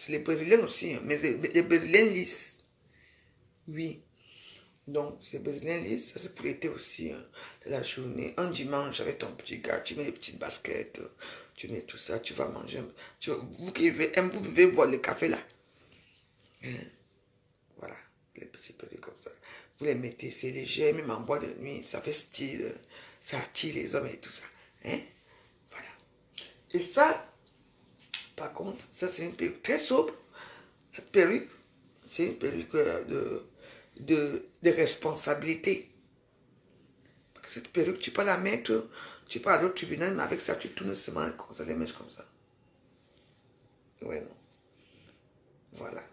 C'est les Brésiliens aussi, hein, mais les Brésiliens lisses. Oui. Donc, les Brésiliens lisses, ça c'est pour l'été aussi, hein, de la journée. Un dimanche avec ton petit gars, tu mets les petites baskets, tu mets tout ça, tu vas manger. Vous pouvez boire le café là. Hein, voilà, les petits perruques comme ça. Vous les mettez, c'est léger, même en bois de nuit, ça fait style, ça attire les hommes et tout ça. Hein? Voilà. Et ça, par contre, ça c'est une perruque très sobre. Cette perruque, c'est une perruque de responsabilité. Parce que cette perruque, tu peux la mettre, tu peux aller au tribunal, mais avec ça, tu tournes seulement comme ça, les mèches comme ça. Ouais, non. Voilà.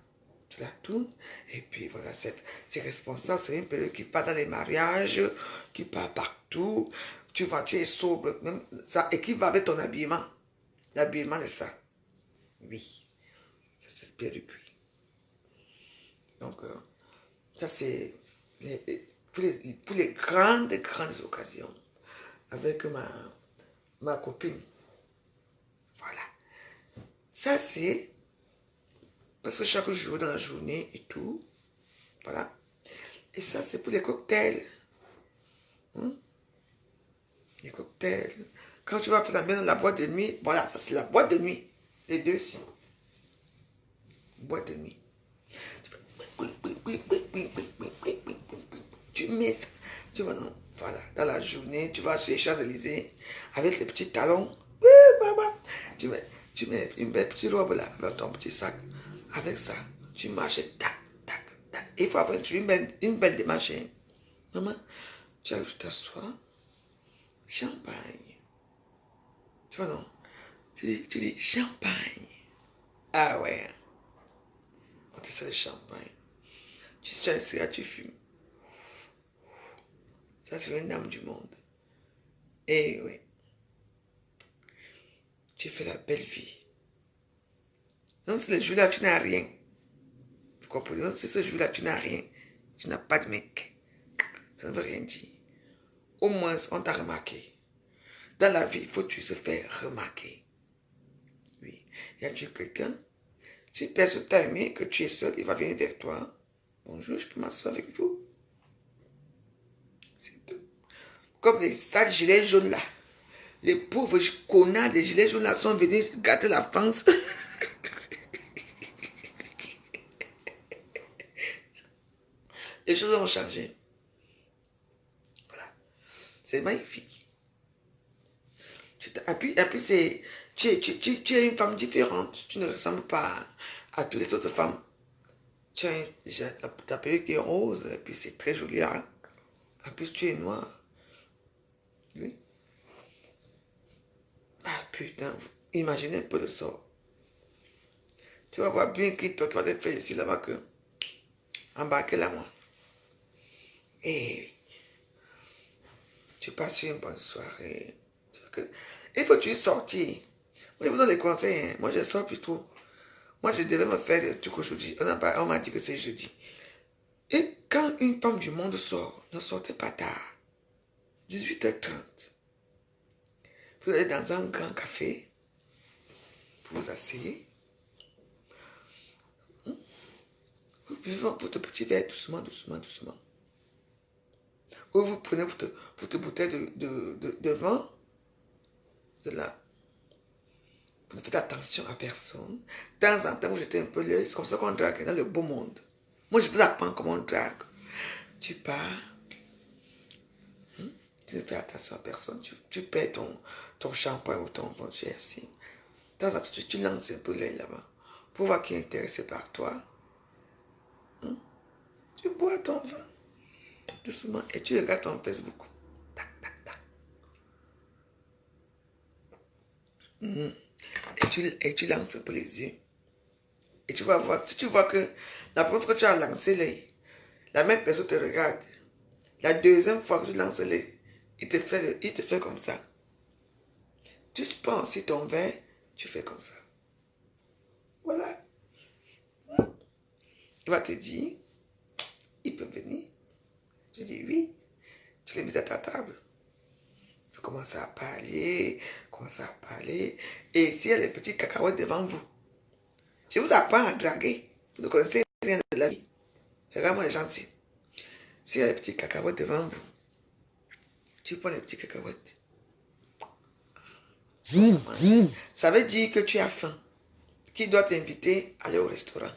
Tu la tournes, et puis voilà, c'est responsable, c'est une perruque qui part dans les mariages, qui part partout. Tu vois, tu es sobre, même ça, et qui va avec ton habillement. L'habillement de ça. Oui. C'est cette perruque, oui. Donc, ça c'est pour les grandes occasions avec ma copine. Voilà. Ça c'est parce que chaque jour dans la journée et tout. Voilà. Et ça c'est pour les cocktails. Hein? Les cocktails. Quand tu vas faire la boîte de nuit, voilà, ça c'est la boîte de nuit. Les deux ici. Boîte de nuit. Tu mets ça. Tu vas voilà, dans la journée, tu vas chez les Champs-Élysées avec les petits talons. Oui, maman. Tu mets une belle petite robe là, avec ton petit sac. Avec ça, tu marches, tac, tac, tac. Il faut avoir une belle démarche. Hein. Maman, tu arrives, tu t'assois. Champagne. Tu vois, non? Tu dis champagne. Ah ouais. On te sert le champagne. Tu tiens le cigare, tu fumes. Ça, c'est une dame du monde. Et oui. Tu fais la belle vie. Donc, ce jour-là, tu n'as rien. Vous comprenez? Donc, ce jour-là, tu n'as rien. Tu n'as pas de mec. Ça ne veut rien dire. Au moins, on t'a remarqué. Dans la vie, il faut que tu se fais remarquer. Oui. Y a-t-il quelqu'un? Si personne t'a aimé, que tu es seul, il va venir vers toi. Bonjour, je peux m'asseoir avec vous. C'est tout. Comme les sales gilets jaunes là. Les pauvres connards des gilets jaunes là sont venus gâter la France. Les choses ont changé. Voilà. C'est magnifique. Et puis c'est, tu es une femme différente. Tu ne ressembles pas à toutes les autres femmes. Tu as déjà ta perruque est rose, et puis c'est très joli. Hein? En plus, tu es noire. Oui. Ah putain, imaginez un peu le sort. Tu vas voir bien qui toi qui va te faire ici là-bas que embarquer là moi. Et tu passes une bonne soirée. Il faut que tu sortir. Moi, je vous donne des conseils. Hein. Moi, je sors plutôt. Moi, je devais me faire des trucs aujourd'hui. On m'a dit que c'est jeudi. Et quand une femme du monde sort, ne sortez pas tard. 18h30. Vous allez dans un grand café. Vous vous asseyez. Vous buvez votre petit verre doucement, doucement, doucement. Ou vous prenez votre bouteille de vin. De là. Vous ne faites attention à personne. De temps en temps, vous jetez un peu l'œil. C'est comme ça qu'on drague dans le beau monde. Moi, je vous apprends comment on drague. Tu pars. Tu ne fais attention à personne. Tu perds ton shampoing ou ton vin. Tu es assis. Tu lances un peu l'œil là-bas. Pour voir qui est intéressé par toi. Tu bois ton vin. Doucement. Et tu regardes ton Facebook. Tac, tac, tac. Et tu lances un peu les yeux. Et tu vas voir, si tu vois que la première fois que tu as lancé l'œil, la même personne te regarde. La deuxième fois que tu lances l'œil, il te fait comme ça. Tu prends aussi ton verre, tu fais comme ça. Voilà. Il va te dire, il peut venir. Tu dis oui. Tu l'invites à ta table. Tu commences à parler. Et s'il y a les petits cacahuètes devant vous, Je vous apprends à draguer. Vous ne connaissez rien de la vie. Regarde-moi les gentils. S'il y a des petits cacahuètes devant vous, tu prends les petits cacahuètes. Ça veut dire que tu as faim. Qui doit t'inviter à aller au restaurant.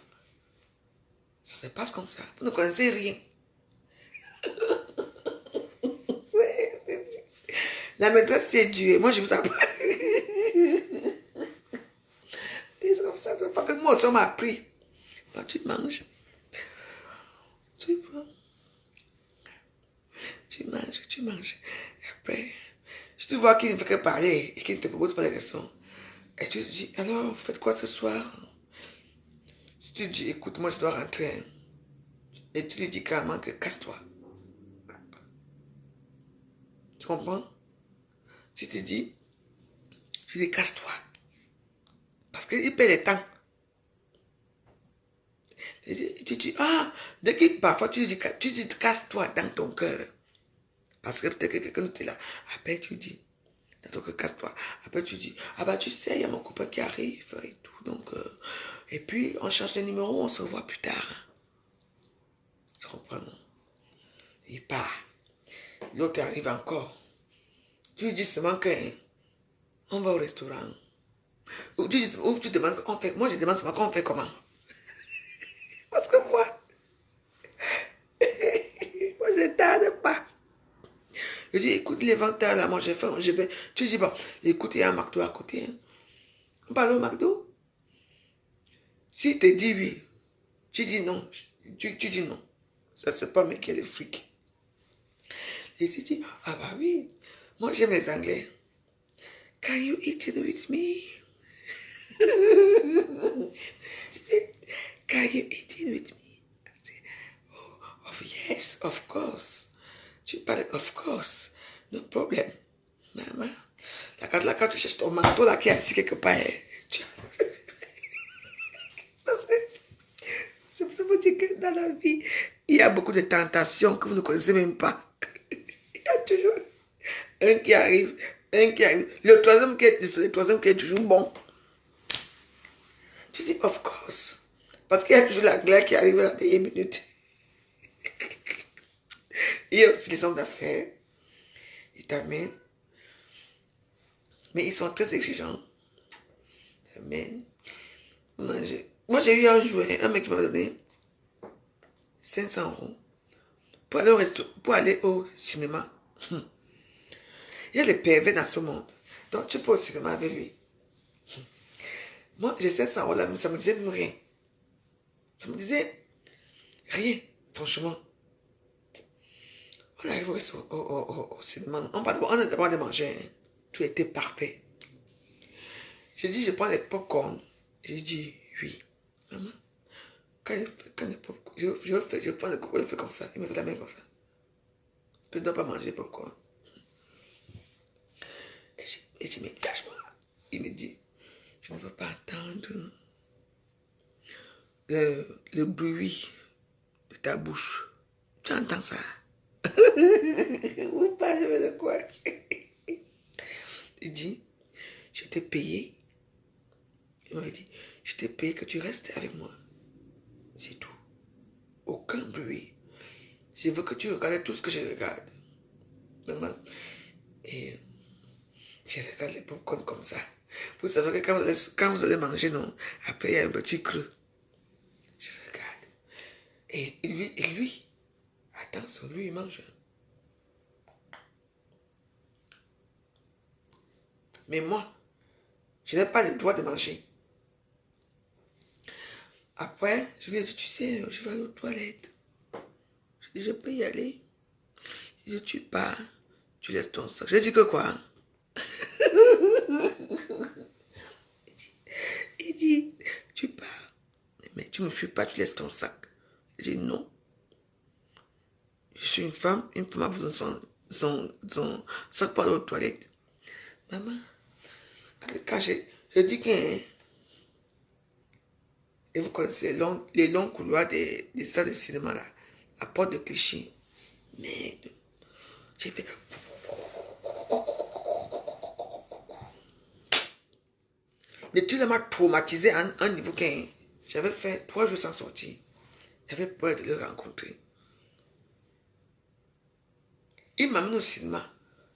Ça se passe comme ça. Vous ne connaissez rien. La maîtresse, c'est dur. Moi, je vous apprends. C'est comme ça. C'est pas que moi, ça m'a appris. Bah, tu manges. Tu prends. Tu manges. Et après, si tu vois qu'il ne fait que parler et qu'il ne te propose pas de leçons, et tu te dis, alors, vous faites quoi ce soir? Si tu dis, écoute, moi, je dois rentrer. Et tu lui dis carrément que casse-toi. Tu comprends? Si tu dis, casse-toi. Parce qu'il perd le temps. Tu dis, ah, dès que parfois tu dis casse-toi dans ton cœur. Parce que peut-être que quelqu'un est là. Après, tu dis, dans ton cœur, casse-toi. Après, tu dis, ah bah tu sais, il y a mon copain qui arrive et tout. Donc, et puis, on change de numéro, on se voit plus tard. Tu comprends? Il part. L'autre arrive encore. Tu lui dis seulement qu'on va au restaurant. Ou tu demandes, on fait, moi je demande seulement qu'on fait comment. Parce que moi je ne tarde pas. Je dis, écoute, les 20h là, moi j'ai faim, je vais. Tu dis, bon, écoute, il y a un McDo à côté. Hein. On parle au McDo. S'il te dit oui, tu dis non. Tu dis non. Ça, c'est pas mais qui est le fric. Et si tu dis, ah bah oui, moi j'aime les Anglais. Can you eat it with me? Can you eat it with me? I say, oh, yes, of course. Tu parles, of course. No problem. Maman. Là, quand tu cherches ton manteau là qui est assis quelque part, parce que c'est pour dire que dans la vie, il y a beaucoup de tentations que vous ne connaissez même pas. Il y a toujours un qui arrive, le troisième qui est toujours bon. Tu dis, of course. Parce qu'il y a toujours la glace qui arrive à la dernière minute. Il y a aussi les hommes d'affaires. Ils t'amènent. Mais ils sont très exigeants. Ils t'amènent. Manger. Moi, j'ai eu un jouet, un mec qui m'a donné 500 € pour aller au cinéma. Il y a des pervers dans ce monde. Donc, tu peux au cinéma avec lui. Moi, j'ai 500 € là, mais ça me disait même rien. Ça me disait rien, franchement. On arrive au cinéma. On a d'abord de manger. Hein. Tout était parfait. J'ai dit, je prends les popcorn. J'ai dit, oui. Maman, quand les popcorn, je prends les popcorn, je fais comme ça. Il me fait la main comme ça. Tu ne dois pas manger les popcorn. Et j'ai dit, mais lâche-moi. Il me dit, je ne veux pas entendre le bruit de ta bouche. Tu entends ça? Vous parlez de quoi? Il dit, je t'ai payé. Il m'avait dit, je t'ai payé que tu restes avec moi. C'est tout. Aucun bruit. Je veux que tu regardes tout ce que je regarde. Maman. Et je regarde les popcorn comme ça. Vous savez que quand vous allez manger, non, après il y a un petit creux. Je regarde. Et lui, attention, lui, il mange. Mais moi, je n'ai pas le droit de manger. Après, je lui ai dit, tu sais, je vais aller aux toilettes. Je dis, je peux y aller. Il dit, tu pars, tu laisses ton sac. Je lui ai dit que quoi? Il dit, tu pars, mais tu ne me fuis pas, tu laisses ton sac. Je dis, non. Je suis une femme a besoin de son sac pour aller aux toilettes. Maman, quand je dis que... Et vous connaissez les longs couloirs des salles de cinéma là, à Porte de Clichy. Merde. J'ai fait... Le truc m'a traumatisé à un niveau qu'un... J'avais fait 3 jours sans sortir. J'avais peur de le rencontrer. Il m'amène au cinéma.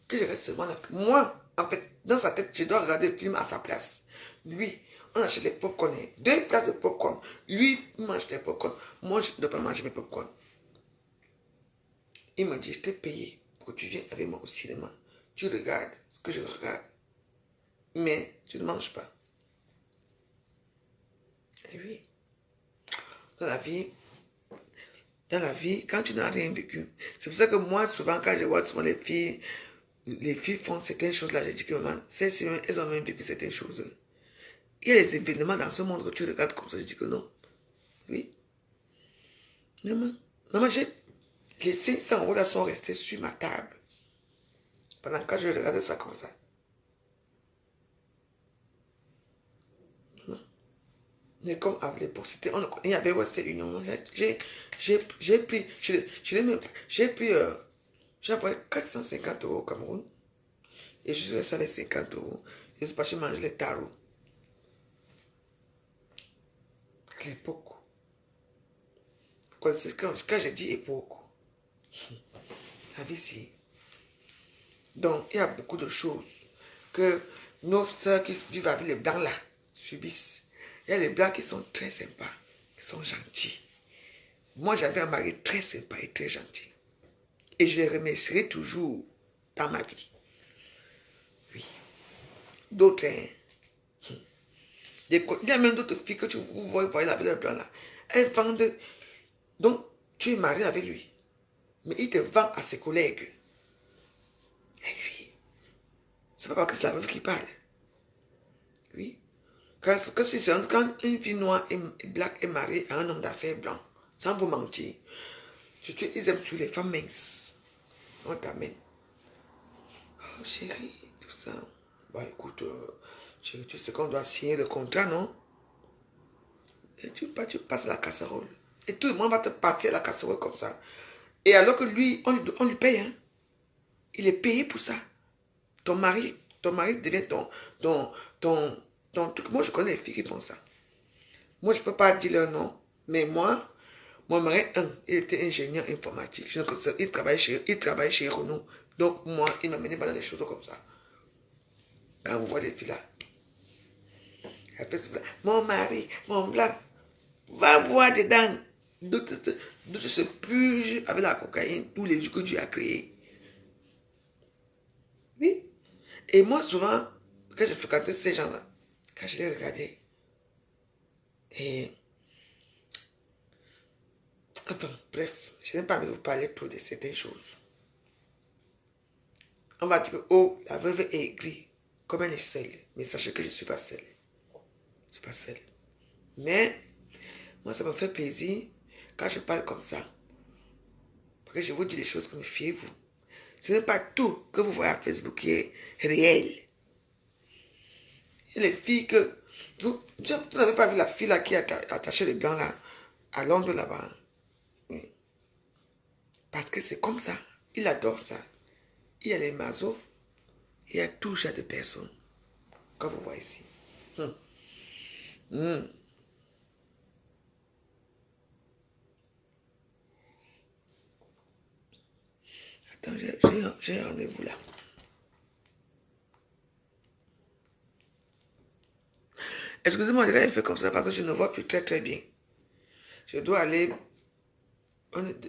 Que je reste seulement là. Moi, en fait, dans sa tête, je dois regarder le film à sa place. Lui, on achète les popcorn. 2 places de popcorn. Lui, il mange les popcorn. Moi, je ne dois pas manger mes popcorn. Il m'a dit, je t'ai payé pour que tu viennes avec moi au cinéma. Tu regardes ce que je regarde. Mais tu ne manges pas. Et oui. Dans la vie, quand tu n'as rien vécu. C'est pour ça que moi, souvent, quand je vois souvent les filles font certaines choses-là, je dis que maman, elles ont même vécu certaines choses. Il y a des événements dans ce monde que tu regardes comme ça, je dis que non. Oui. Maman, j'ai laissé 100 € là sont restés sur ma table. Pendant que je regardais ça comme ça. Mais comme à l'époque, il y avait Western Union. J'ai pris, j'ai envoyé 450 € au Cameroun. Et je suis resté avec 50 €. Je suis parti manger les tarots. À l'époque. Quand j'ai dit époque, la vie c'est. Donc, il y a beaucoup de choses que nos soeurs qui vivent avec les blancs là subissent. Il y a les blancs qui sont très sympas, qui sont gentils. Moi, j'avais un mari très sympa et très gentil. Et je les remercierai toujours dans ma vie. Oui. D'autres, hein. Il y a même d'autres filles que vous voyez la vie blanc là. Elles vendent. Donc, tu es marié avec lui. Mais il te vend à ses collègues. Et oui. C'est pas parce que c'est la veuve qui parle. Oui. Quand une fille noire et black est mariée à un homme d'affaires blanc, sans vous mentir, surtout ils aiment sur les femmes minces. On t'amène. Oh chérie, tout ça. Bah écoute, chérie, tu sais qu'on doit signer le contrat, non? Et tu passes la casserole. Et tout le monde va te passer la casserole comme ça. Et alors que lui, on lui paye, hein. Il est payé pour ça. Ton mari devient ton truc. Moi, je connais les filles qui font ça. Moi, je ne peux pas dire leur nom. Mais moi, mon mari, il était ingénieur informatique. Il travaille chez Renault. Donc, moi, il m'a mené dans des choses comme ça. Quand vous voyez les filles là, elle fait ça. Mon mari, mon blanc, va voir dedans. D'où se purge avec la cocaïne tous les jours que Dieu a créé. Oui. Et moi, souvent, quand je fréquentais ces gens-là, quand je les regardais, et enfin, bref, je n'ai pas envie de vous parler trop de certaines choses. On va dire que, oh, la veuve est aigrie, comme elle est seule. Mais sachez que je ne suis pas seule. Je ne suis pas seule. Mais, moi, ça me fait plaisir quand je parle comme ça. Parce que je vous dis les choses comme fiez-vous. Ce n'est pas tout que vous voyez à Facebook qui est réel. Il y a les filles que... Vous n'avez pas vu la fille là qui a attaché les blancs là, à Londres là-bas. Oui. Parce que c'est comme ça. Il adore ça. Il y a les masos. Il y a tout genre de personnes. Comme vous voyez ici. Attends, j'ai un rendez-vous là. Excusez-moi, je vais faire comme ça parce que je ne vois plus très très bien. Je dois aller...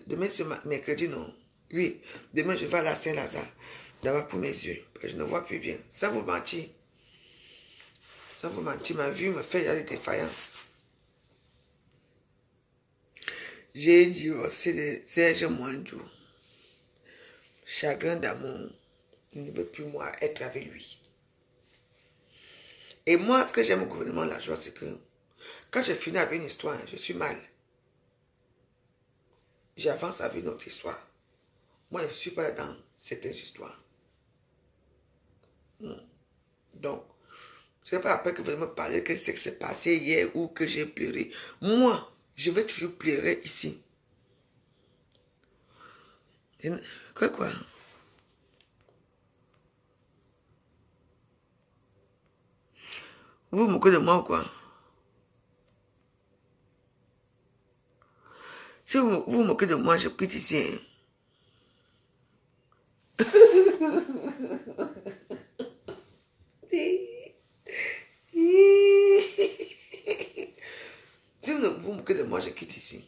Demain c'est mercredi, non? Oui, demain je vais aller à Saint-Lazare. D'abord pour mes yeux. Parce que je ne vois plus bien. Ça vous mentit. Ça vous mentit. Ma vue me fait des défaillances. J'ai divorcé de Serge Moindou. Chagrin d'amour. Il ne veut plus moi être avec lui. Et moi, ce que j'aime au gouvernement, la joie, c'est que quand je finis avec une histoire, je suis mal. J'avance avec notre histoire. Moi, je ne suis pas dans certaines histoires. Donc, ce n'est pas après que vous allez me parler que c'est que c'est passé hier ou que j'ai pleuré. Moi, je vais toujours pleurer ici. Quoi? Vous vous moquez de moi ou quoi? Si vous vous moquez de moi, je quitte ici. Hein. Si vous vous moquez de moi, je quitte ici.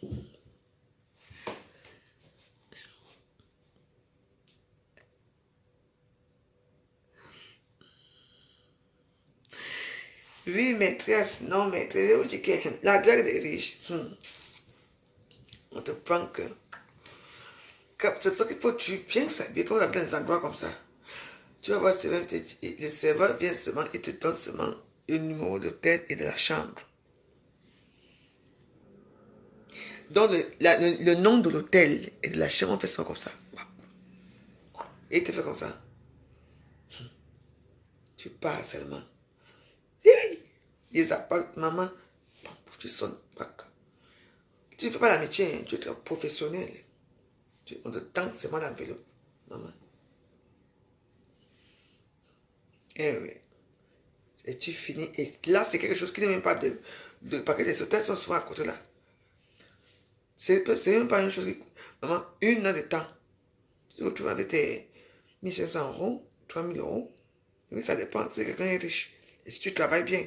Oui, maîtresse, non, maîtresse, la drague des riches. On te prend que. C'est pour ça qu'il faut tu bien s'habiller comme on dans des endroits comme ça. Tu vas voir, le serveur vient seulement, il te donne seulement le numéro de tête et de la chambre. Donc, le nom de l'hôtel et de la chambre, on fait ça comme ça. Et il te fait comme ça. Tu pars seulement. Ils apportent, maman, tu sonnes pas. Tu ne fais pas l'amitié, hein, tu es professionnel. On te tente seulement l'enveloppe, maman. Eh oui. Et tu finis. Et là, c'est quelque chose qui n'est même pas parce que les hôtels sont souvent à côté là. C'est même pas une chose qui. Maman, une heure de temps. Tu te retrouves avec tes 1500 euros, 3000 euros. Oui, ça dépend. Si quelqu'un est riche. Et si tu travailles bien.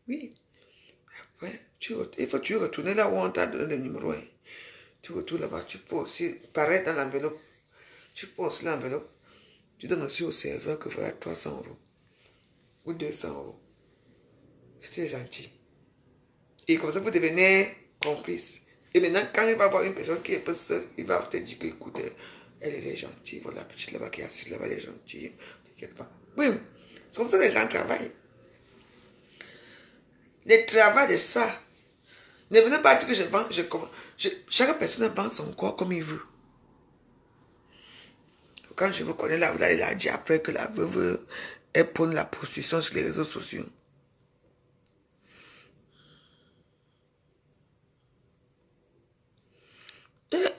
Oui. Après, il faut que tu retournes là où on t'a donné le numéro. Hein. Tu retournes là-bas. Tu peux aussi, pareil dans l'enveloppe. Tu poses l'enveloppe. Tu donnes aussi au serveur que voilà 300 euros. Ou 200 euros. C'était gentil. Et comme ça, vous devenez complice. Et maintenant, quand il va voir une personne qui est un peu seule, il va te dire que, écoute, elle est gentille. Voilà, la petite là-bas qui est assise là-bas, elle est gentille. Ne t'inquiète pas. Oui, c'est comme ça que les gens travaillent. Le travail de ça. Ne venez pas dire que je vends, chaque personne vend son corps comme il veut. Quand je vous connais là, vous allez la dire après que la veuve, elle prône la prostitution sur les réseaux sociaux.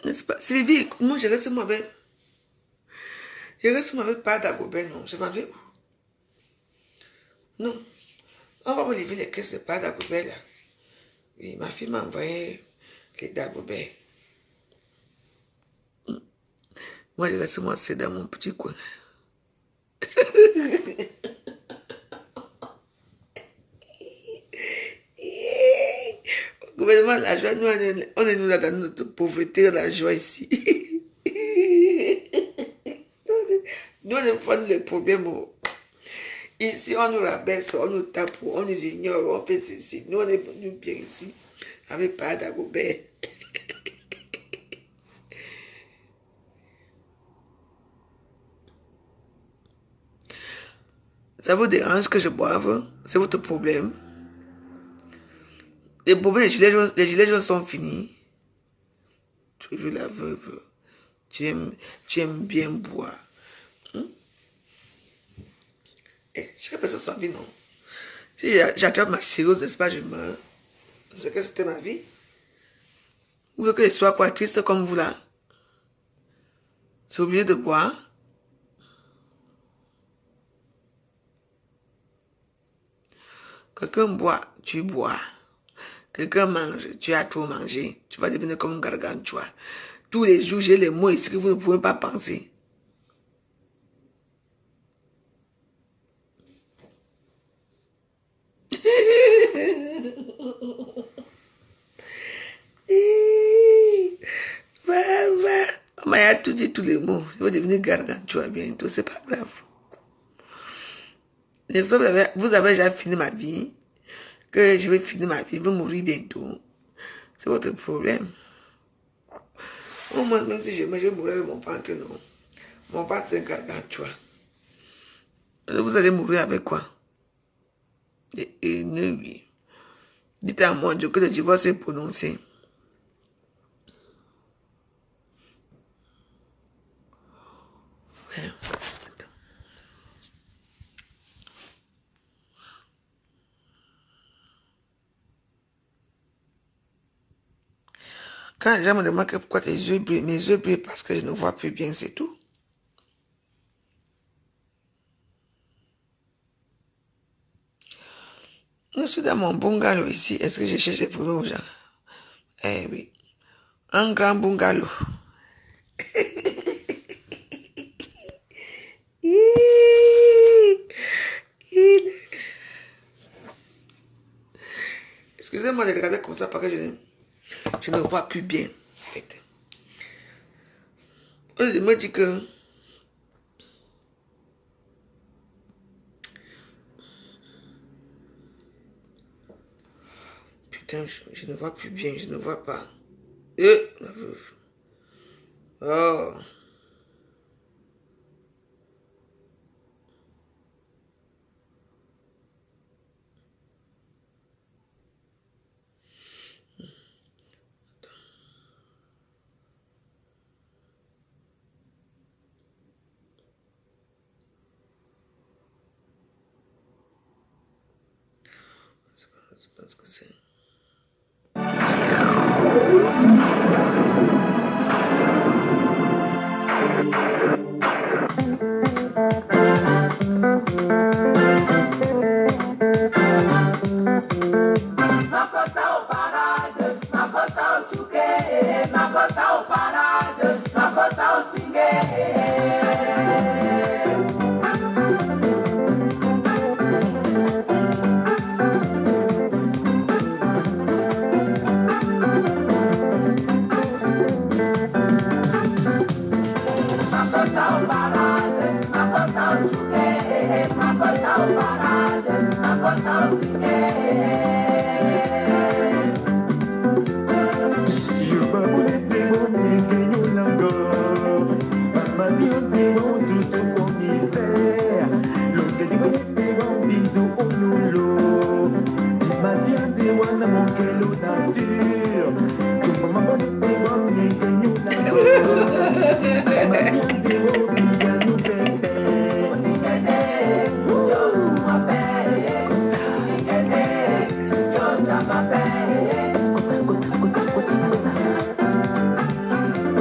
N'est-ce pas? Sylvie, moi je reste mauvais. Je reste mauvais pas d'Agobert, non. Je m'en vais où? Non. On va me livrer les caisses de pas d'Agobert là. Oui, ma fille m'a envoyé les d'Agobert. Moi je reste moi c'est dans mon petit coin. Au gouvernement, la joie, nous, on est nous là dans notre pauvreté, la joie ici. Nous, on prend les problèmes. Ici, on nous rabaisse, on nous tape, on nous ignore, on fait ceci. Nous, on est venus bien ici, avec pas d'Agobert. Ça vous dérange que je boive? C'est votre problème. Les problèmes, les gilets jaunes sont finis. Tu as vu la veuve. Tu aimes bien boire. Chaque personne sa vie, non. Si j'attrape ma cirrhose, n'est-ce pas, je meurs. C'est que c'était ma vie. Vous voulez que je sois quoi, triste comme vous là? C'est obligé de boire. Quelqu'un boit, tu bois. Quelqu'un mange, tu as trop mangé. Tu vas devenir comme un gargantua. Tous les jours, j'ai les mots ici que vous ne pouvez pas penser. Va. On m'a tout dit tous les mots. Je vais devenir gargantua bientôt, c'est pas grave. N'est-ce pas, vous avez déjà fini ma vie, que je vais finir ma vie, je vais mourir bientôt. C'est votre problème. Au moins, même si je vais mourir avec mon ventre, non. Mon ventre est gargantua. Vous allez mourir avec quoi? Et oui. Dites à mon Dieu que le divorce est prononcé. Ouais. Quand les gens me demandent pourquoi tes yeux brillent, mes yeux brillent parce que je ne vois plus bien, c'est tout. Je suis dans mon bungalow ici. Est-ce que je cherche des problèmes aux gens? Eh oui. Un grand bungalow. Excusez-moi de regarder comme ça parce que je ne vois plus bien. En fait. Je me dis que putain, je ne vois plus bien, je ne vois pas. La veuve. Oh. Je pense que c'est...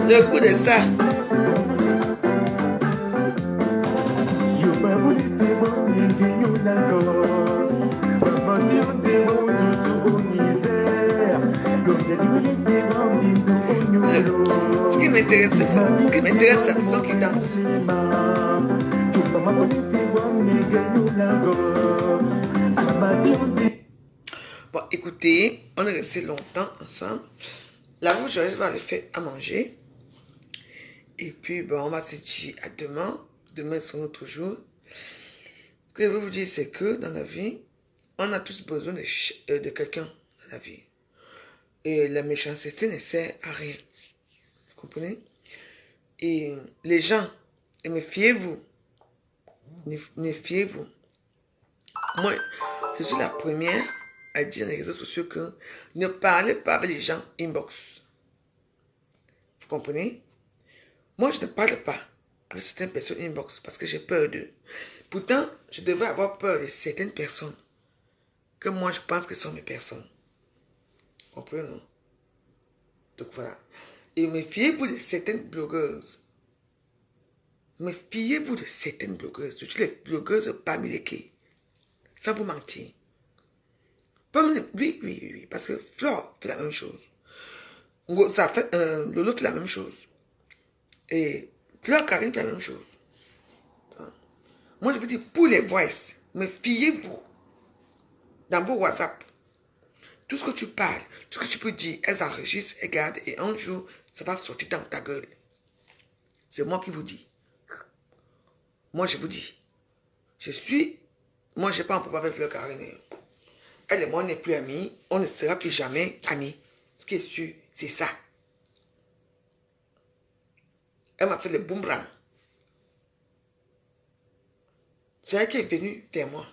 Le coup de ça. Ce qui m'intéresse, c'est la façon qu'il danse. Bon, écoutez, on est resté longtemps ensemble. La rouge, je vais aller faire à manger. Et puis, bon, on va se dire à demain. Demain, c'est un autre jour. Ce que je veux vous dire, c'est que dans la vie, on a tous besoin de quelqu'un dans la vie. Et la méchanceté ne sert à rien. Vous comprenez? Et les gens, méfiez-vous. Méfiez-vous. Moi, je suis la première à dire dans les réseaux sociaux que ne parlez pas avec les gens inbox. Vous comprenez? Moi, je ne parle pas avec certaines personnes inbox parce que j'ai peur d'eux. Pourtant, je devrais avoir peur de certaines personnes que moi, je pense que sont mes personnes. Vous comprenez, non? Donc voilà. Et méfiez-vous de certaines blogueuses. Méfiez-vous de certaines blogueuses. Surtout les blogueuses parmi lesquelles. Sans vous mentir. Oui, parce que Flore fait la même chose. Ça fait, Lolo fait la même chose. Et Fleur Karine fait la même chose. Moi, je veux dire, pour les voices, méfiez-vous dans vos WhatsApp. Tout ce que tu parles, tout ce que tu peux dire, elles enregistrent, elles gardent, et un jour, ça va sortir dans ta gueule. C'est moi qui vous dis. Moi, je vous dis. Moi, je n'ai pas un problème avec Fleur Karine. Elle et moi, on n'est plus amis. On ne sera plus jamais amis. Ce qui est sûr, c'est ça. Elle m'a fait le boomerang. C'est elle qui est venue vers moi.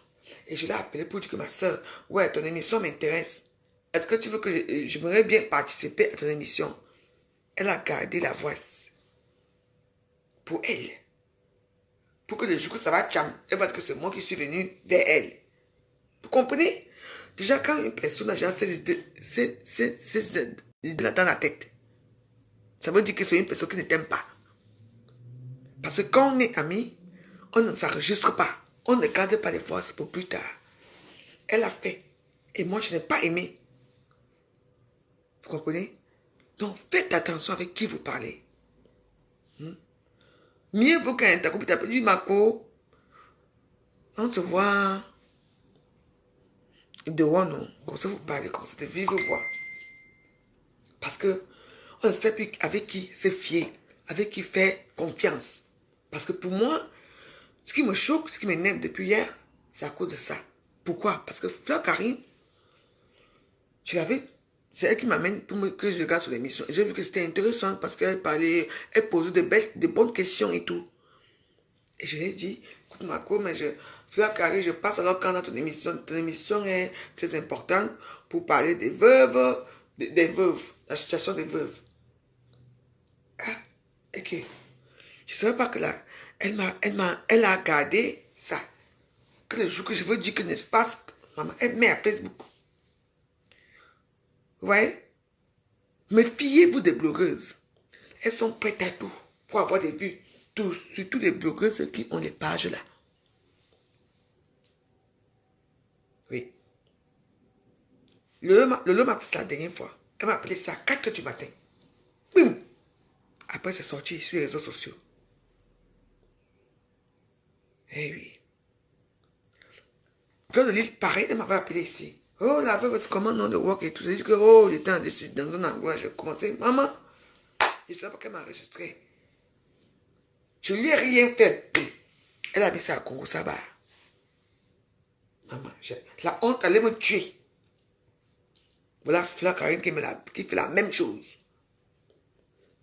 Et je l'ai appelée pour dire que ma soeur, ouais, ton émission m'intéresse. Est-ce que tu veux que j'aimerais bien participer à ton émission? Elle a gardé la voix pour elle. Pour que le jour que ça va tcham, elle va dire que c'est moi qui suis venu vers elle. Vous comprenez? Déjà, quand une personne a déjà ces idées-là dans la tête, ça veut dire que c'est une personne qui ne t'aime pas. Parce que quand on est amis, on ne s'enregistre pas. On ne garde pas les voix pour plus tard. Elle a fait. Et moi, je n'ai pas aimé. Vous comprenez? Donc, faites attention avec qui vous parlez. Mieux vaut qu'un copine t'appelle du Marco, on se voit dehors, non. Comme ça, vous parlez comme ça, de vive voix. Parce que on ne sait plus avec qui se fier, avec qui faire confiance. Parce que pour moi, ce qui me choque, ce qui m'énerve depuis hier, c'est à cause de ça. Pourquoi? Parce que Fleur Karine, je l'avais, c'est elle qui m'amène pour que je regarde sur l'émission. J'ai vu que c'était intéressant parce qu'elle parlait, elle posait de bonnes questions et tout. Et je lui ai dit, écoute Marco, mais Fleur Karine, je passe alors quand ton émission est très importante pour parler des veuves, des veuves, la situation des veuves. Ah, ok. Je ne savais pas que là, elle a gardé ça. Que le jour que je veux dire que n'est-ce pas, maman, elle met à Facebook. Vous voyez? Mais fiez-vous des blogueuses. Elles sont prêtes à tout pour avoir des vues. Surtout les blogueuses qui ont les pages là. Oui. Le lot m'a fait ça la dernière fois. Elle m'a appelé ça à 4 h du matin. Boum! Après, c'est sorti sur les réseaux sociaux. Eh oui. Fleur de Lille, pareil, elle m'avait appelé ici. Oh, la veuve, c'est comment non de work et tout. J'ai dit que, oh, j'étais dans un endroit, j'ai commencé. Maman, je ne sais pas qu'elle m'a enregistré. Je lui ai rien fait. Elle a mis ça à Congo Saba. Maman, la honte allait me tuer. Voilà Fleur Karine qui fait la même chose.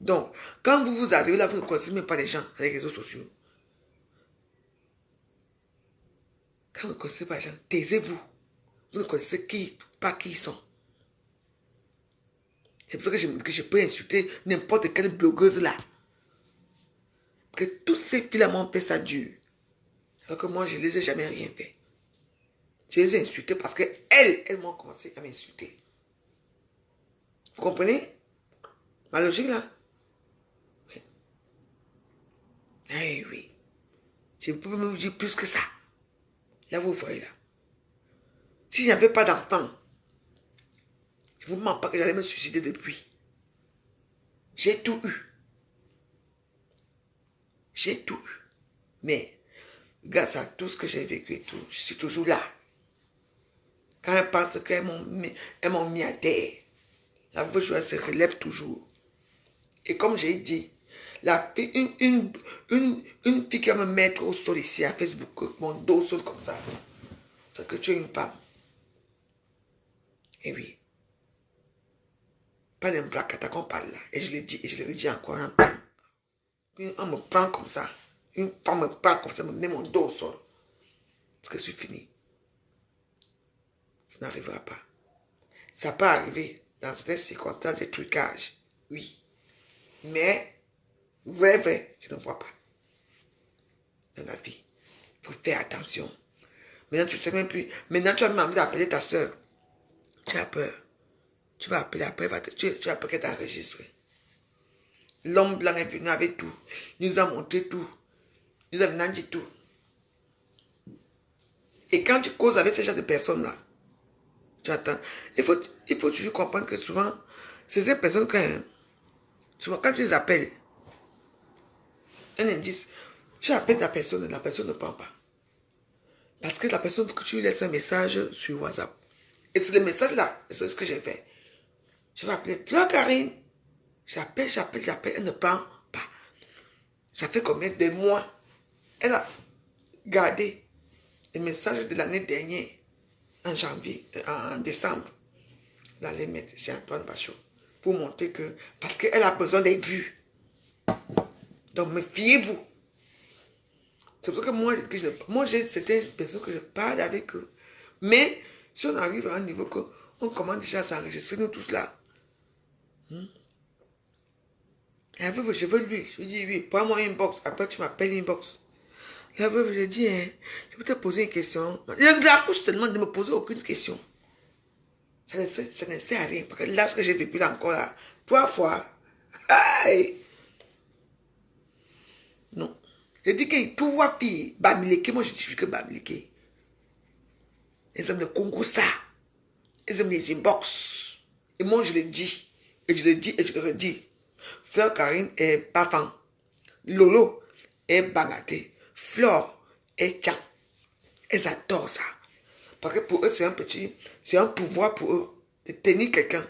Donc, quand vous arrivez là, vous ne connaissez même pas les gens sur les réseaux sociaux. Quand vous ne connaissez pas les gens, taisez-vous. Vous ne connaissez pas qui ils sont. C'est pour ça que je peux insulter n'importe quelle blogueuse là. Que tous ces filles-là m'ont fait ça dur. Alors que moi, je ne les ai jamais rien fait. Je les ai insultés parce qu'elles m'ont commencé à m'insulter. Vous comprenez? Ma logique là? Oui. Eh oui. Je ne peux pas vous dire plus que ça. Là, vous voyez là. Si je n'avais pas d'enfant, je ne vous mens pas que j'allais me suicider depuis. J'ai tout eu. J'ai tout eu. Mais, grâce à tout ce que j'ai vécu et tout, je suis toujours là. Quand elles pensent qu'elles m'ont mis à terre, la vraie joie se relève toujours. Et comme j'ai dit, une fille qui va me mettre au sol ici à Facebook, mon dos au sol comme ça, c'est que tu es une femme. Et oui. Pas d'un blague qu'on parle là. Et je le dis, et je le redis encore. On me prend comme ça. Une femme me prend comme ça, me met mon dos au sol. Parce que c'est fini. Ça n'arrivera pas. Ça peut arriver dans certaines circonstances des trucages. Oui. Mais, vrai, je ne vois pas. Dans la vie. Il faut faire attention. Maintenant, tu ne sais même plus. Maintenant, tu as même envie d'appeler ta soeur. Tu as peur. Tu vas appeler après, tu as peur qu'elle t'enregistre. L'homme blanc est venu avec tout. Il nous a montré tout. Il nous a dit tout. Et quand tu causes avec ce genre de personnes-là, tu attends. Il faut toujours comprendre que souvent, c'est des personnes souvent quand tu les appelles, un indice, tu appelles la personne ne prend pas. Parce que la personne que tu lui laisses un message sur WhatsApp. Et c'est le message là, c'est ce que j'ai fait. Je vais appeler Fleur Karine. J'appelle, elle ne prend pas. Ça fait combien de mois? Elle a gardé les messages de l'année dernière, en janvier, en décembre. Elle allait mettre chez Antoine Bachot pour montrer que, parce qu'elle a besoin d'être vue. Donc, méfiez-vous. C'est pour ça que moi j'ai certaines personnes que je parle avec eux. Mais, si on arrive à un niveau qu'on commence déjà à s'enregistrer, nous tous là. La veuve, je veux lui. Je dis oui, prends-moi une box. Après, tu m'appelles une box. La veuve, je dis, hein, je peux te poser une question. Je la couche seulement de me poser aucune question. Ça ne sert à rien. Parce que là, ce que j'ai vécu là encore là, 3 fois. Aïe! Non. Je dis que tout va pire. Bamileke, moi je dis que Bamileke. Ils aiment le Congo ça. Ils aiment les inbox. Et moi je le dis. Et je le dis et je le redis. Fleur Karine est Bafan. Lolo est Banaté. Flore est Tcham. Elles adorent ça. Parce que pour eux, c'est un pouvoir pour eux de tenir quelqu'un.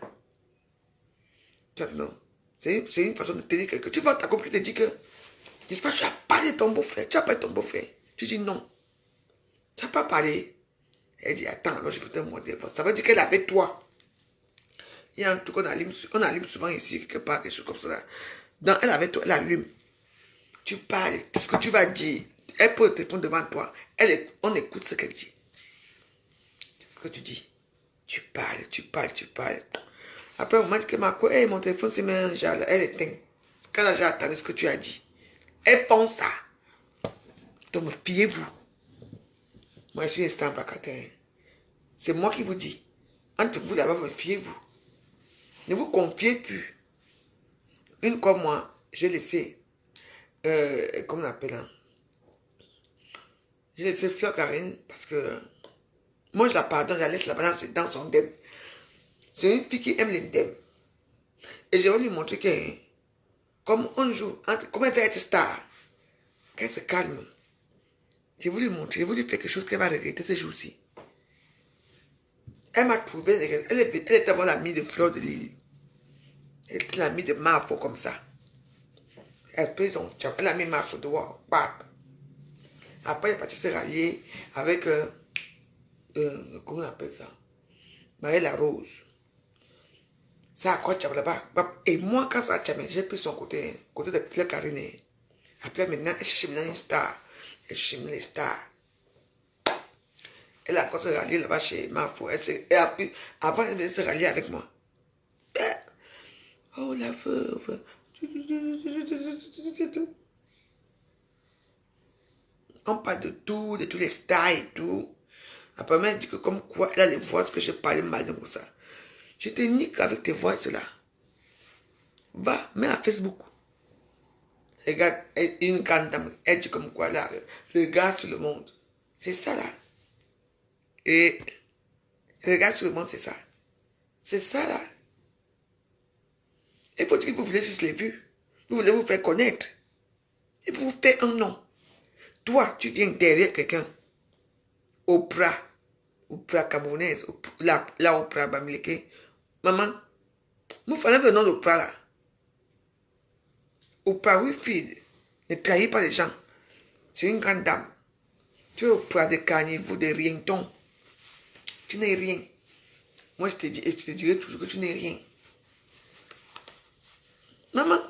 Non. C'est une façon de tenir quelqu'un. Tu vois ta copine qui te dit que, j'espère que tu as parlé de ton beau-frère. Tu as parlé de ton beau-frère. Tu dis non. Tu n'as pas parlé. Elle dit, attends, alors je vais te montrer. Ça veut dire qu'elle est avec toi. Il y a un truc qu'on allume souvent ici, quelque part, quelque chose comme ça. Donc, elle est avec toi, elle allume. Tu parles, tout ce que tu vas dire. Elle pose le téléphone devant toi. On écoute ce qu'elle dit. Ce que tu dis. Tu parles, tu parles, tu parles. Après, au moment que mon téléphone se met en jarre, elle éteint. Quand elle a entendu ce que tu as dit. Elles font ça. Donc, fiez-vous. Moi, je suis un instant placataire. C'est moi qui vous dis. Entre vous là-bas, fiez-vous. Ne vous confiez plus. Une comme moi, j'ai laissé, comment on appelle ça? J'ai laissé Fleur Karine parce que moi, je la pardonne, je la laisse là-bas dans son dème. C'est une fille qui aime les dèmes. Et je vais lui montrer que, comme on joue, comme elle veut être star, qu'elle se calme. Je vais lui montrer, je vais lui faire quelque chose qu'elle va regretter ce jour-ci. Elle m'a trouvé, elle était d'abord l'amie de Fleur de Lille. Elle était l'amie de Marfo comme ça. Elle a mis Marfo dehors. Après, elle est partie se rallier avec, comment on appelle ça? Marie la Rose. Ça a quoi là-bas. Et moi, quand ça a tchamé, j'ai pris son côté de Fleur Karine. Après, maintenant, elle cherche maintenant une star. Elle cherche les stars. Elle a encore se rallier là-bas chez Marfo. Avant, elle venait se rallier avec moi. Oh, la veuve. On parle de tout, de tous les stars et tout. Après, elle dit que comme quoi, elle a les voix que je parlais mal de ça. Je te nique avec tes voix, cela. Va, mets à Facebook. Regarde, une grande dame, elle dit comme quoi, là, regarde sur le monde. C'est ça, là. Et regarde sur le monde, c'est ça. C'est ça, là. Il faut dire que vous voulez juste les vues. Vous voulez vous faire connaître. Et vous faites un nom. Toi, tu viens derrière quelqu'un. Oprah camerounaise. La Oprah Bamileke. Maman, vous fallait le nom d'Oprah là. Oprah Winfrey ne trahit pas les gens. C'est une grande dame. Tu es Oprah de carnivore, de rien-ton. Tu n'es rien. Moi, je te dis, et je te dirai toujours que tu n'es rien. Maman,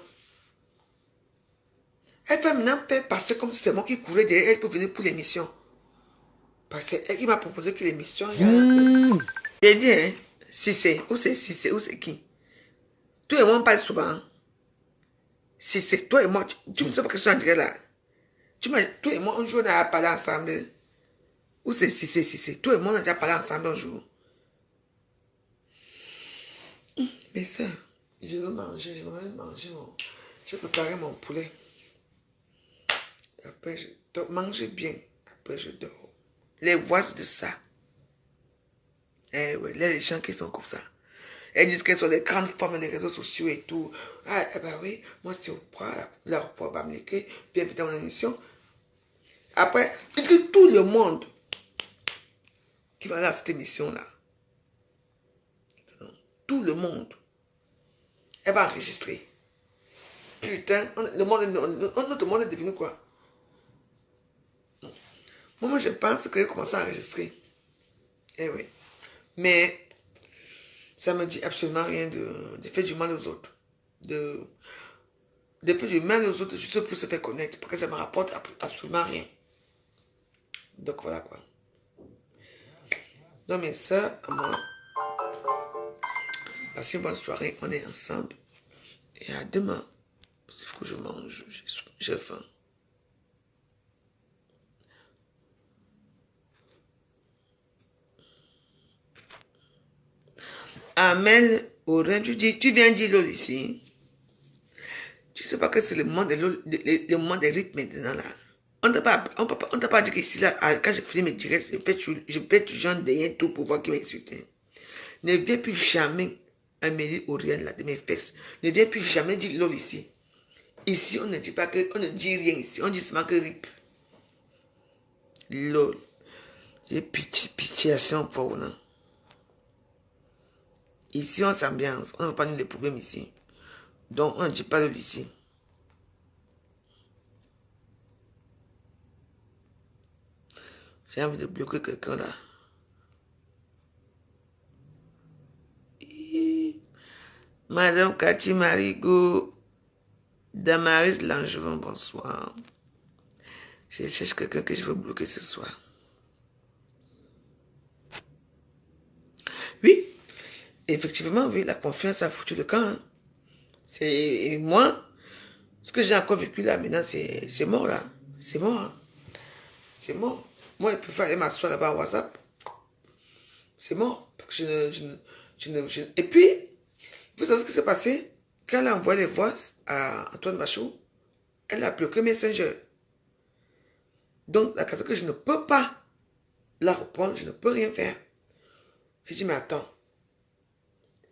elle va maintenant passer comme si c'est moi qui courais derrière elle pour venir pour l'émission. Parce que c'est elle qui m'a proposé que l'émission... J'ai dit, hein, si c'est qui? Toi et moi, on parle souvent. Si c'est toi et moi, tu ne sais pas que je suis en direct là. Toi et moi, un jour, on a parlé ensemble. Ou c'est si c'est. Toi et moi, on a déjà parlé ensemble un jour. Mais ça, je veux manger, je veux manger mon... Je vais préparer mon poulet. Après, je dors. Manger bien. Après, je dors. Les voix de ça. Eh ouais, les gens qui sont comme ça. Elles disent qu'elles sont des grandes femmes dans les réseaux sociaux et tout. Ah, eh ben oui, moi c'est Oprah, la Oprah Bamileke, bienvenue dans mon émission. Après, tout le monde qui va dans cette émission-là, tout le monde, elle va enregistrer. Putain, notre monde est devenu quoi? Moi, je pense qu'elle commence à enregistrer. Eh oui. Mais ça me dit absolument rien de faire du mal aux autres. De faire du mal aux autres juste pour se faire connaître. Parce que ça me rapporte absolument rien. Donc voilà quoi. Donc mes soeurs, moi, passez une bonne soirée. On est ensemble. Et à demain. Il faut que je mange. J'ai faim. Amel Aurène, tu viens dire l'eau ici. Tu sais pas que c'est le monde des rythmes maintenant là. On t'a pas dit qu'ici là, quand je faisais mes directs, je peux toujours derrière tout pour voir qui m'insulte. Ne viens plus jamais Amélie Aurienne, là, de mes fesses. Ne viens plus jamais dire lol ici. Ici, on ne dit pas que, on ne dit rien ici. On dit seulement que rip. Lol. J'ai pitié assez en fort, non? Ici, on s'ambiance. On ne veut pas nous des problèmes ici. Donc, on ne dit pas lol ici. J'ai envie de bloquer quelqu'un là. Madame Cathy Marigot, Damaris Langevin, bonsoir. Je cherche quelqu'un que je veux bloquer ce soir. Oui, effectivement, oui, la confiance a foutu le camp. Hein. Et moi, ce que j'ai encore vécu là maintenant, c'est mort là. C'est mort. Hein. C'est mort. Moi, je préfère aller m'asseoir là-bas à WhatsApp. C'est mort. Parce que Et puis, vous savez ce qui s'est passé? Quand elle a envoyé les voix à Antoine Bachot, elle a bloqué Messenger. Donc, la question que je ne peux pas la reprendre, je ne peux rien faire. Je dis, mais attends.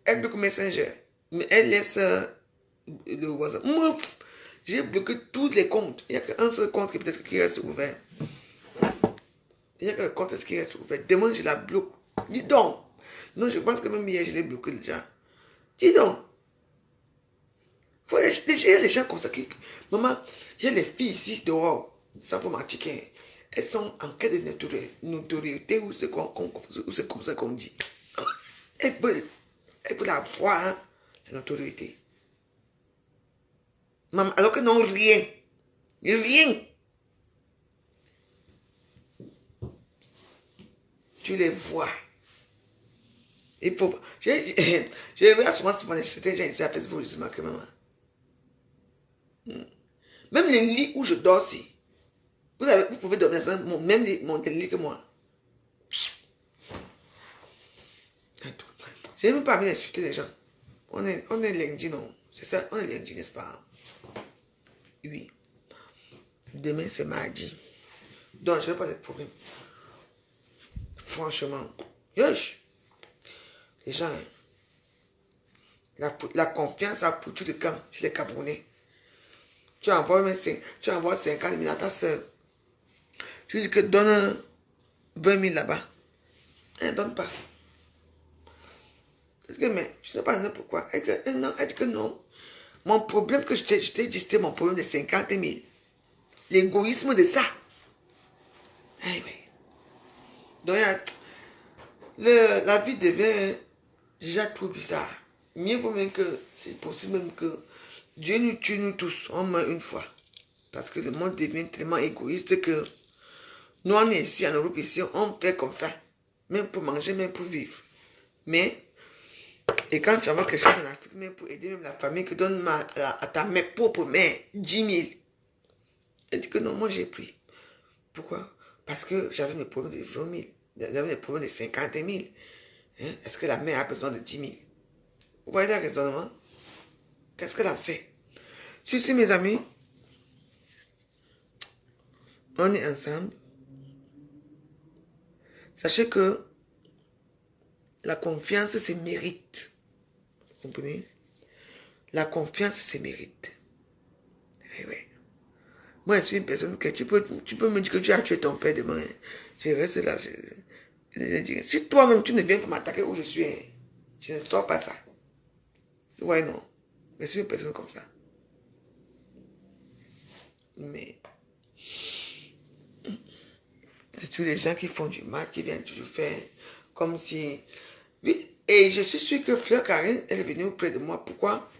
Elle bloque Messenger, mais elle laisse le WhatsApp. Moi, j'ai bloqué tous les comptes. Il n'y a qu'un seul compte qui peut-être qui reste ouvert. Il n'y a qu'un compte qui reste ouvert. Demain, je la bloque. Dis donc. Non, je pense que même hier, je l'ai bloqué déjà. Dis donc. Il y a les gens comme ça qui... Maman, il y a les filles ici dehors, sans vous mentir, elles sont en quête de notoriété ou c'est comme ça qu'on dit. Elles veulent avoir hein, la notoriété. Maman, alors que non, rien. Rien. Tu les vois. Il faut... Je regarde souvent certains gens ici à Facebook, justement, que maman. Même les lits où je dors aussi. Vous pouvez dormir dans même mon lit que moi. Je n'ai même pas envie d'insulter les gens. On est lundi, non? C'est ça, on est lundi, n'est-ce pas? Oui. Demain, c'est mardi. Donc, je n'ai pas de problème. Franchement. Yosh. Les gens, la confiance a foutu le camp chez les Camerounais. Tu envoies 50 000 à ta soeur. Tu dis que donne 20 000 là-bas. Elle ne donne pas. Parce que, mais, je ne sais pas pourquoi. Elle dit que non. Mon problème que je t'ai dit, c'était mon problème de 50 000. L'égoïsme de ça. Eh oui. Donc, la vie devient déjà trop bizarre. Mieux vaut même que, c'est possible même que Dieu nous tue nous tous, on meurt une fois. Parce que le monde devient tellement égoïste que nous, on est ici en Europe, ici, on fait comme ça. Même pour manger, même pour vivre. Mais, et quand tu envoies quelque chose en Afrique, même pour aider même la famille, que donne à ta mère, propre mère, 10 000. Elle dit que non, moi j'ai pris. Pourquoi? Parce que j'avais des problèmes de 20 000. J'avais des problèmes de 50 000. Hein? Est-ce que la mère a besoin de 10 000? Vous voyez le raisonnement? Qu'est-ce qu'elle en sait? Ceci, mes amis, on est ensemble. Sachez que la confiance, c'est mérite. Vous comprenez? La confiance, c'est mérite. Eh oui. Moi, je suis une personne que tu peux me dire que tu as tué ton père demain. Je reste là. Si toi-même, tu ne viens pas m'attaquer où je suis, je ne sors pas ça. Ouais, non. Mais je suis une personne comme ça. Mais c'est tous les gens qui font du mal, qui viennent toujours faire comme si... Oui, et je suis sûr que Fleur Karine, elle est venue auprès de moi. Pourquoi?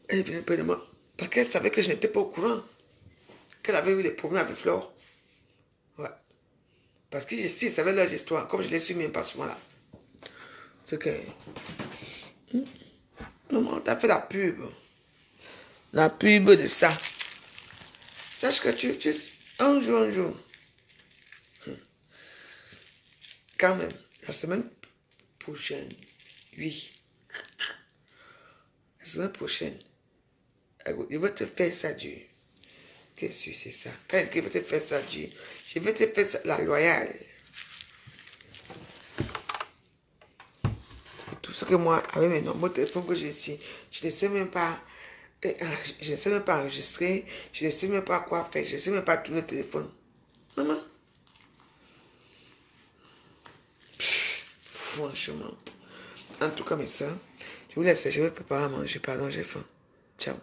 Elle est venue auprès de moi. Parce qu'elle savait que je n'étais pas au courant. Qu'elle avait eu des problèmes avec Fleur. Ouais. Parce que je savais leurs histoires, comme je les suis même pas souvent là. C'est que... Non, t'as fait la pub. La pub de ça. Sache que tu un jour. Quand même, la semaine prochaine, oui. La semaine prochaine, je vais te faire ça dur. Qu'est-ce que c'est ça? Quand je vais te faire ça dur, je vais te faire ça, la loyale. C'est tout Parce que moi, avec mes nombreux téléphones que j'ai ici, je ne sais même pas. Je ne sais même pas enregistrer. Je ne sais même pas quoi faire. Je ne sais même pas tourner le téléphone. Maman. Franchement. En tout cas, mes soeurs, je vous laisse. Je vais préparer à manger. Pardon, j'ai faim. Ciao.